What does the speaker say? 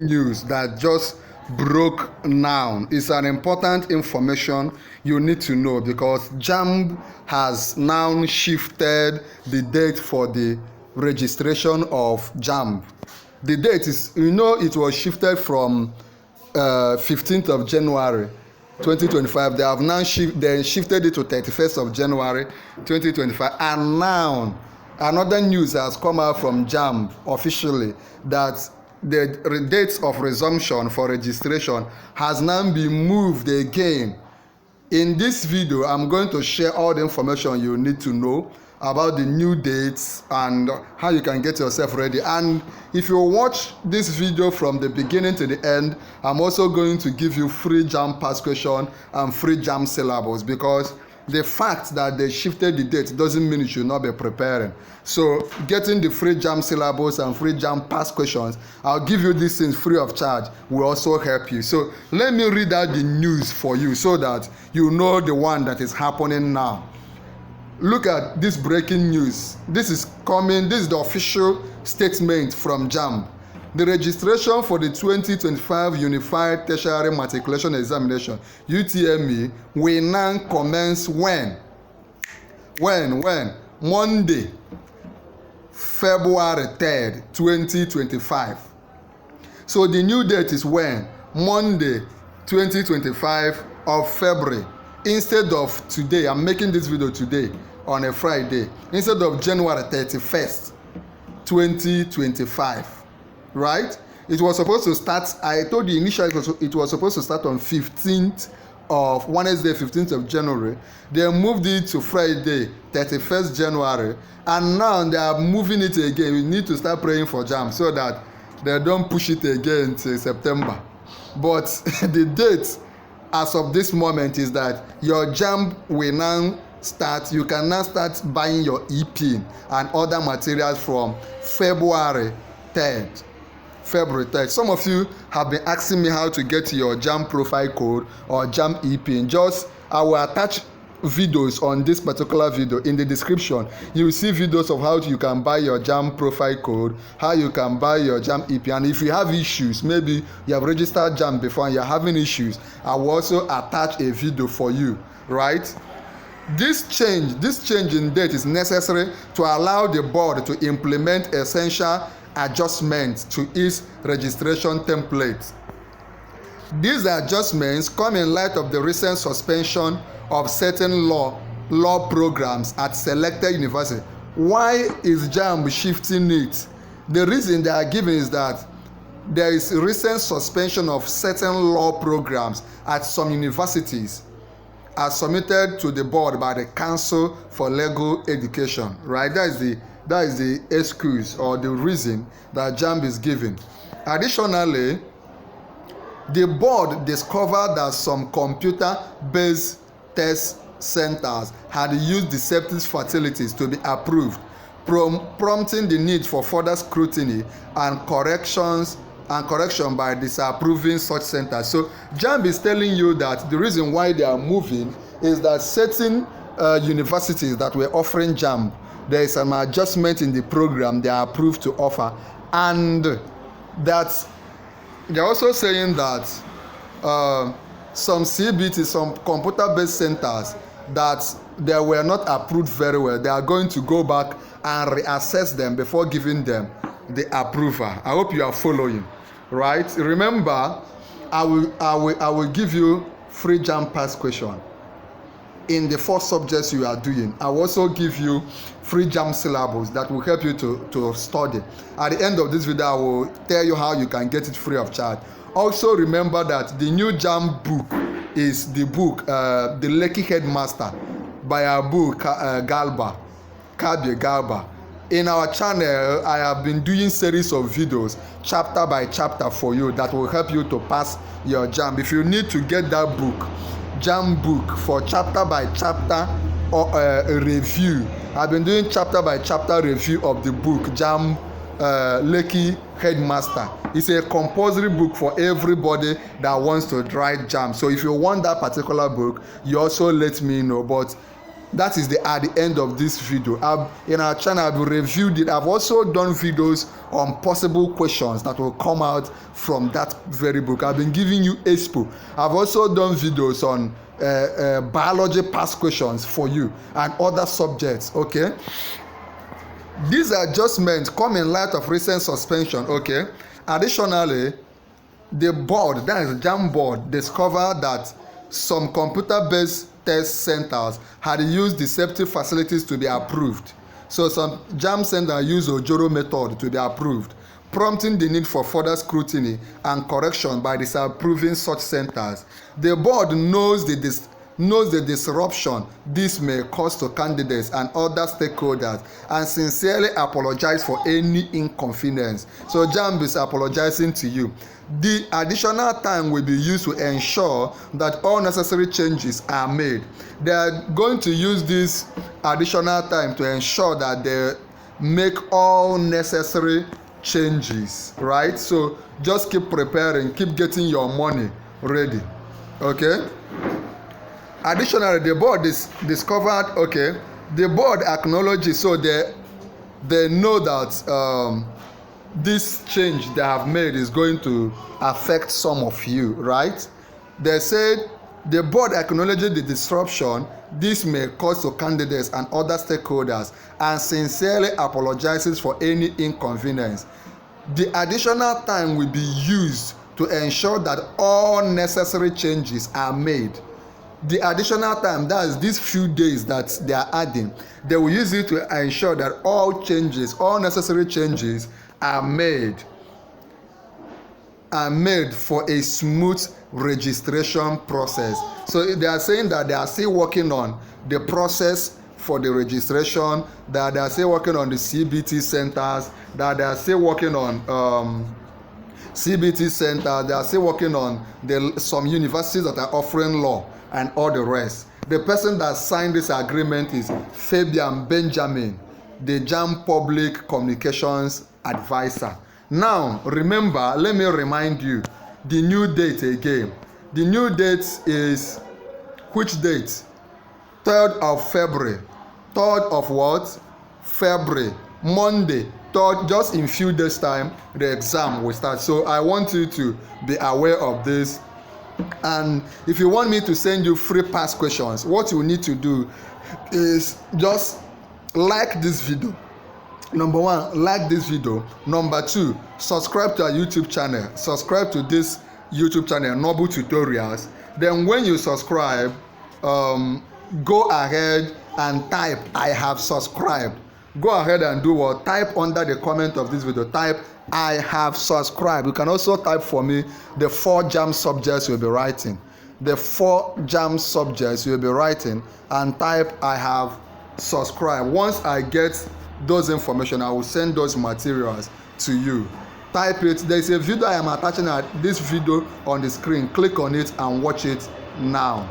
news that just broke now. It's an important information you need to know because JAMB has now shifted the date for the registration of JAMB. The date is, it was shifted from 15th of January 2025. They have now shifted it to 31st of January 2025, and now another news has come out from JAMB officially that the dates of resumption for registration has now been moved again. In this video, I'm going to share all the information you need to know about the new dates and how you can get yourself ready. And if you watch this video from the beginning to the end, I'm also going to give you free JAMB past question and free JAMB syllables, because the fact that they shifted the date doesn't mean you should not be preparing. So getting the free JAMB syllables and free JAMB past questions, I'll give you these things free of charge, will also help you. So let me read out the news for you so that you know the one that is happening now. Look at this breaking news. This is the official statement from JAMB. The registration for the 2025 Unified Tertiary Matriculation Examination, UTME, will now commence when? Monday, February 3rd, 2025. So the new date is when? Monday, 2025 of February. Instead of today, I'm making this video today on a Friday, instead of January 31st, 2025. Right? It was supposed to start, I told you initially it was supposed to start on 15th of Wednesday, 15th of January. They moved it to Friday, 31st January, and now they are moving it again. We need to start praying for JAMB so that they don't push it again to September. But the date as of this moment is that your JAMB will now start. You can now start buying your EP and other materials from February 3rd. Some of you have been asking me how to get your JAMB profile code or JAMB EP. I will attach videos on this particular video in the description. You will see videos of how you can buy your JAMB profile code, how you can buy your JAMB EP, and if you have issues, maybe you have registered JAMB before and you're having issues, I will also attach a video for you, right? This change in date is necessary to allow the board to implement essential adjustments to its registration template. These adjustments come in light of the recent suspension of certain law programs at selected universities. Why is JAMB shifting it? The reason they are giving is that there is recent suspension of certain law programs at some universities as submitted to the board by the Council for Legal Education, right? That is the excuse or the reason that JAMB is giving. Additionally, the board discovered that some computer-based test centers had used deceptive facilities to be approved, prompting the need for further scrutiny and correction by disapproving such centers. So JAMB is telling you that the reason why they are moving is that certain universities that were offering JAMB, there is an adjustment in the program they are approved to offer, and that they're also saying that some CBT, some computer-based centers that they were not approved very well, they are going to go back and reassess them before giving them the approval. I hope you are following, right? Remember, I will give you free JAMB past question in the 4 subjects you are doing. I will also give you free JAMB syllables that will help you to study. At the end of this video, I will tell you how you can get it free of charge. Also remember that the new JAMB book is the book The Lucky Headmaster by Abu Kabir Galba. In our channel, I have been doing series of videos chapter by chapter for you that will help you to pass your JAMB. If you need to get that book, JAMB book, for chapter by chapter or a review, I've been doing chapter by chapter review of the book JAMB Lucky Headmaster. It's a compulsory book for everybody that wants to write JAMB. So if you want that particular book, you also let me know. But That is at the end of this video. In our channel, I've reviewed it. I've also done videos on possible questions that will come out from that very book. I've been giving you expo. I've also done videos on biology past questions for you and other subjects. Okay, these adjustments come in light of recent suspension. Okay, additionally, the board, that is JAMB board, discovered that some computer-based test centers had used deceptive facilities to be approved. So some JAMB centers use Ojoro method to be approved, prompting the need for further scrutiny and correction by disapproving such centers. The board knows the disruption this may cause to candidates and other stakeholders and sincerely apologize for any inconvenience. So JAMB is apologizing to you. The additional time will be used to ensure that all necessary changes are made. They are going to use this additional time to ensure that they make all necessary changes, right? So just keep preparing, keep getting your money ready. Okay, additionally, the board is discovered, okay, the board acknowledges, so they know that this change they have made is going to affect some of you, right? They said the board acknowledges the disruption this may cause to candidates and other stakeholders and sincerely apologizes for any inconvenience. The additional time will be used to ensure that all necessary changes are made. The additional time, that is these few days that they are adding, they will use it to ensure that all necessary changes are made for a smooth registration process. So they are saying that they are still working on the process for the registration, that they are still working on the CBT centers, that they are still working on CBT centers, they are still working on some universities that are offering law and all the rest. The person that signed this agreement is Fabian Benjamin, the JAMB Public Communications Advisor. Now, remember, let me remind you the new date again. The new date is which date? 3rd of February. 3rd of what? February. Monday. 3rd, just in few days' time, the exam will start. So I want you to be aware of this. And if you want me to send you free past questions, what you need to do is just like this video. Number 1, like this video. Number 2, subscribe to our YouTube channel. Subscribe to this YouTube channel, Noble Tutorials. Then when you subscribe, go ahead and type I have subscribed. Go ahead and do what? Type under the comment of this video, type I have subscribed. You can also type for me the 4 JAMB subjects you'll be writing. The 4 JAMB subjects you'll be writing, and type I have subscribed. Once I get those information, I will send those materials to you. Type it. There is a video I am attaching at this video on the screen. Click on it and watch it now.